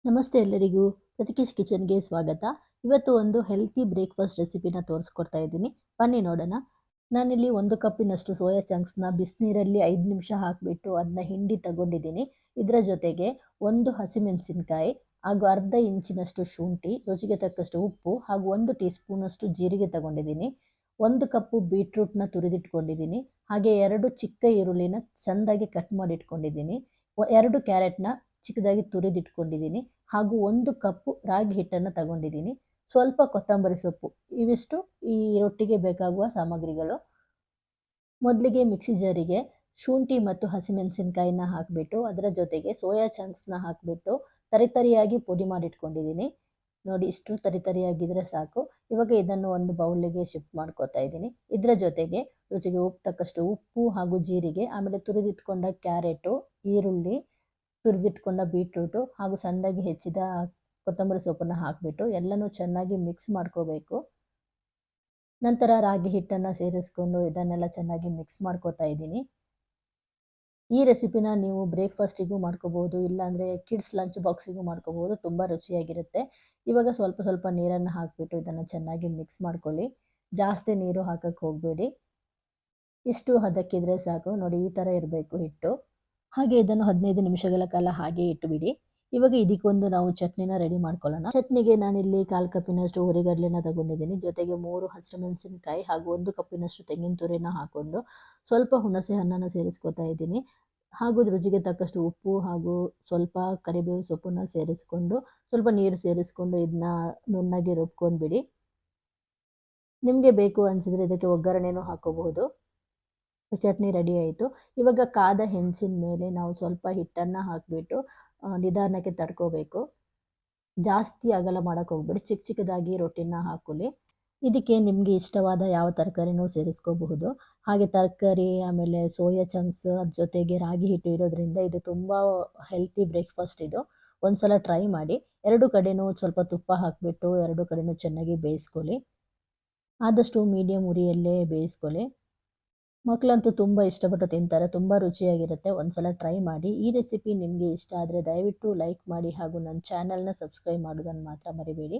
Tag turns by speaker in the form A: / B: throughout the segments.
A: ನಮಸ್ತೆ ಎಲ್ಲರಿಗೂ. ಪ್ರತಿಕೇಶ್ ಕಿಚನ್ಗೆ ಸ್ವಾಗತ. ಇವತ್ತು ಒಂದು ಹೆಲ್ತಿ ಬ್ರೇಕ್ಫಾಸ್ಟ್ ರೆಸಿಪಿನ ತೋರಿಸ್ಕೊಡ್ತಾ ಇದ್ದೀನಿ. ಬನ್ನಿ ನೋಡೋಣ. ನಾನಿಲ್ಲಿ 1 ಕಪ್ಪಿನಷ್ಟು ಸೋಯಾ ಚಂಕ್ಸ್ನ ಬಿಸಿನೀರಲ್ಲಿ 5 ನಿಮಿಷ ಹಾಕಿಬಿಟ್ಟು ಅದನ್ನ ಹಿಂಡಿ ತಗೊಂಡಿದ್ದೀನಿ. ಇದರ ಜೊತೆಗೆ 1 ಹಸಿಮೆಣಸಿನಕಾಯಿ ಹಾಗೂ ಅರ್ಧ ಇಂಚಿನಷ್ಟು ಶುಂಠಿ, ರುಚಿಗೆ ತಕ್ಕಷ್ಟು ಉಪ್ಪು ಹಾಗೂ 1 ಟೀ ಸ್ಪೂನಷ್ಟು ಜೀರಿಗೆ ತಗೊಂಡಿದ್ದೀನಿ. 1 ಕಪ್ಪು ಬೀಟ್ರೂಟ್ನ ತುರಿದಿಟ್ಕೊಂಡಿದ್ದೀನಿ. ಹಾಗೆ 2 ಚಿಕ್ಕ ಈರುಳ್ಳಿನ ಸಣ್ಣದಾಗಿ ಕಟ್ ಮಾಡಿ ಇಟ್ಕೊಂಡಿದ್ದೀನಿ. 2 ಕ್ಯಾರೆಟ್ನ ಚಿಕ್ಕದಾಗಿ ತುರಿದಿಟ್ಕೊಂಡಿದ್ದೀನಿ. ಹಾಗೂ 1 ಕಪ್ಪು ರಾಗಿ ಹಿಟ್ಟನ್ನು ತಗೊಂಡಿದ್ದೀನಿ. ಸ್ವಲ್ಪ ಕೊತ್ತಂಬರಿ ಸೊಪ್ಪು. ಇವಿಷ್ಟು ಈ ರೊಟ್ಟಿಗೆ ಬೇಕಾಗುವ ಸಾಮಗ್ರಿಗಳು. ಮೊದಲಿಗೆ ಮಿಕ್ಸಿ ಜಾರಿಗೆ ಶುಂಠಿ ಮತ್ತು ಹಸಿಮೆಣಸಿನಕಾಯಿನ ಹಾಕಿಬಿಟ್ಟು ಅದರ ಜೊತೆಗೆ ಸೋಯಾ ಚಂಕ್ಸ್ನ ಹಾಕಿಬಿಟ್ಟು ತರಿತರಿಯಾಗಿ ಪುಡಿ ಮಾಡಿಟ್ಕೊಂಡಿದ್ದೀನಿ. ನೋಡಿ, ಇಷ್ಟು ತರಿತರಿಯಾಗಿದ್ದರೆ ಸಾಕು. ಇವಾಗ ಇದನ್ನು ಒಂದು ಬೌಲಿಗೆ ಶಿಫ್ಟ್ ಮಾಡ್ಕೊತಾ ಇದ್ದೀನಿ. ಇದರ ಜೊತೆಗೆ ರುಚಿಗೆ ತಕ್ಕಷ್ಟು ಉಪ್ಪು ಹಾಗೂ ಜೀರಿಗೆ, ಆಮೇಲೆ ತುರಿದಿಟ್ಕೊಂಡ ಕ್ಯಾರೆಟು, ಈರುಳ್ಳಿ, ತುರಿದಿಟ್ಕೊಂಡ ಬೀಟ್ರೂಟು ಹಾಗೂ ಸಣ್ಣದಾಗಿ ಹೆಚ್ಚಿದ ಕೊತ್ತಂಬರಿ ಸೊಪ್ಪನ್ನು ಹಾಕಿಬಿಟ್ಟು ಎಲ್ಲನೂ ಚೆನ್ನಾಗಿ ಮಿಕ್ಸ್ ಮಾಡ್ಕೋಬೇಕು. ನಂತರ ರಾಗಿ ಹಿಟ್ಟನ್ನು ಸೇರಿಸ್ಕೊಂಡು ಇದನ್ನೆಲ್ಲ ಚೆನ್ನಾಗಿ ಮಿಕ್ಸ್ ಮಾಡ್ಕೋತಾ ಇದ್ದೀನಿ. ಈ ರೆಸಿಪಿನ ನೀವು ಬ್ರೇಕ್ಫಾಸ್ಟಿಗೂ ಮಾಡ್ಕೋಬೋದು, ಇಲ್ಲಾಂದರೆ ಕಿಡ್ಸ್ ಲಂಚ್ ಬಾಕ್ಸಿಗೂ ಮಾಡ್ಕೋಬೋದು. ತುಂಬ ರುಚಿಯಾಗಿರುತ್ತೆ. ಇವಾಗ ಸ್ವಲ್ಪ ಸ್ವಲ್ಪ ನೀರನ್ನು ಹಾಕಿಬಿಟ್ಟು ಇದನ್ನು ಚೆನ್ನಾಗಿ ಮಿಕ್ಸ್ ಮಾಡ್ಕೊಳ್ಳಿ. ಜಾಸ್ತಿ ನೀರು ಹಾಕಕ್ಕೆ ಹೋಗಬೇಡಿ. ಇಷ್ಟು ಹದಕ್ಕಿದ್ರೆ ಸಾಕು. ನೋಡಿ, ಈ ಥರ ಇರಬೇಕು ಹಿಟ್ಟು. ಹಾಗೆ ಇದನ್ನು 15 ನಿಮಿಷಗಳ ಕಾಲ ಹಾಗೆ ಇಟ್ಟುಬಿಡಿ. ಇವಾಗ ಇದಕ್ಕೊಂದು ನಾವು ಚಟ್ನಿನ ರೆಡಿ ಮಾಡ್ಕೊಳ್ಳೋಣ. ಚಟ್ನಿಗೆ ನಾನಿಲ್ಲಿ 1/4 ಕಪ್ಪಿನಷ್ಟು ಹುರಿಗಡಲೆನ ತಗೊಂಡಿದ್ದೀನಿ. ಜೊತೆಗೆ 3 ಹಸಿಮೆಣಸಿನಕಾಯಿ ಹಾಗೂ 1 ಕಪ್ಪಿನಷ್ಟು ತೆಂಗಿನ ತುರಿನ ಹಾಕ್ಕೊಂಡು ಸ್ವಲ್ಪ ಹುಣಸೆ ಹಣ್ಣನ್ನು ಸೇರಿಸ್ಕೊತಾ ಇದ್ದೀನಿ. ಹಾಗೂ ರುಚಿಗೆ ತಕ್ಕಷ್ಟು ಉಪ್ಪು ಹಾಗೂ ಸ್ವಲ್ಪ ಕರಿಬೇವು ಸೊಪ್ಪನ್ನು ಸೇರಿಸ್ಕೊಂಡು ಸ್ವಲ್ಪ ನೀರು ಸೇರಿಸ್ಕೊಂಡು ಇದನ್ನ ನುಣ್ಣಗೆ ರುಬ್ಕೊಂಡ್ಬಿಡಿ. ನಿಮಗೆ ಬೇಕು ಅನಿಸಿದರೆ ಇದಕ್ಕೆ ಒಗ್ಗರಣೆನೂ ಹಾಕೋಬಹುದು. ಚಟ್ನಿ ರೆಡಿ ಆಯಿತು. ಇವಾಗ ಕಾದ ಹೆಂಚಿನ ಮೇಲೆ ನಾವು ಸ್ವಲ್ಪ ಹಿಟ್ಟನ್ನು ಹಾಕಿಬಿಟ್ಟು ನಿಧಾನಕ್ಕೆ ತಡ್ಕೋಬೇಕು. ಜಾಸ್ತಿ ಅಗಲ ಮಾಡೋಕ್ಕೆ ಹೋಗ್ಬೇಡಿ. ಚಿಕ್ಕ ಚಿಕ್ಕದಾಗಿ ರೊಟ್ಟಿನ ಹಾಕೊಳ್ಳಿ. ಇದಕ್ಕೆ ನಿಮಗೆ ಇಷ್ಟವಾದ ಯಾವ ತರಕಾರಿನೂ ಸೇರಿಸ್ಕೋಬಹುದು. ಹಾಗೆ ತರಕಾರಿ, ಆಮೇಲೆ ಸೋಯಾ ಚಂಕ್ಸ್, ಅದ್ರ ಜೊತೆಗೆ ರಾಗಿ ಹಿಟ್ಟು ಇರೋದ್ರಿಂದ ಇದು ತುಂಬ ಹೆಲ್ತಿ ಬ್ರೇಕ್ಫಾಸ್ಟ್ ಇದು. ಒಂದು ಸಲ ಟ್ರೈ ಮಾಡಿ. 2 ಕಡೆನೂ ಸ್ವಲ್ಪ ತುಪ್ಪ ಹಾಕಿಬಿಟ್ಟು 2 ಕಡೆನೂ ಚೆನ್ನಾಗಿ ಬೇಯಿಸ್ಕೊಳ್ಳಿ. ಆದಷ್ಟು ಮೀಡಿಯಮ್ ಉರಿಯಲ್ಲೇ ಬೇಯಿಸ್ಕೊಳ್ಳಿ. ಮಕ್ಕಳಂತೂ ತುಂಬ ಇಷ್ಟಪಟ್ಟು ತಿಂತಾರೆ. ತುಂಬ ರುಚಿಯಾಗಿರುತ್ತೆ. ಒಂದು ಸಲ ಟ್ರೈ ಮಾಡಿ. ಈ ರೆಸಿಪಿ ನಿಮಗೆ ಇಷ್ಟ ಆದರೆ ದಯವಿಟ್ಟು ಲೈಕ್ ಮಾಡಿ ಹಾಗೂ ನನ್ನ ಚಾನಲ್ನ ಸಬ್ಸ್ಕ್ರೈಬ್ ಮಾಡೋದನ್ನು ಮಾತ್ರ ಮರಿಬೇಡಿ.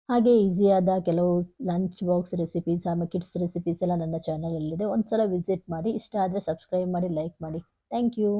A: ಹಾಗೆ ಈಸಿಯಾದ ಕೆಲವು ಲಂಚ್ ಬಾಕ್ಸ್ ರೆಸಿಪೀಸ್ ಆಮೇಲೆ ಕಿಡ್ಸ್ ರೆಸಿಪೀಸ್ ಎಲ್ಲ ನನ್ನ ಚಾನಲಲ್ಲಿದೆ. ಒಂದು ಸಲ ವಿಸಿಟ್ ಮಾಡಿ. ಇಷ್ಟ ಆದರೆ ಸಬ್ಸ್ಕ್ರೈಬ್ ಮಾಡಿ, ಲೈಕ್ ಮಾಡಿ. Thank you.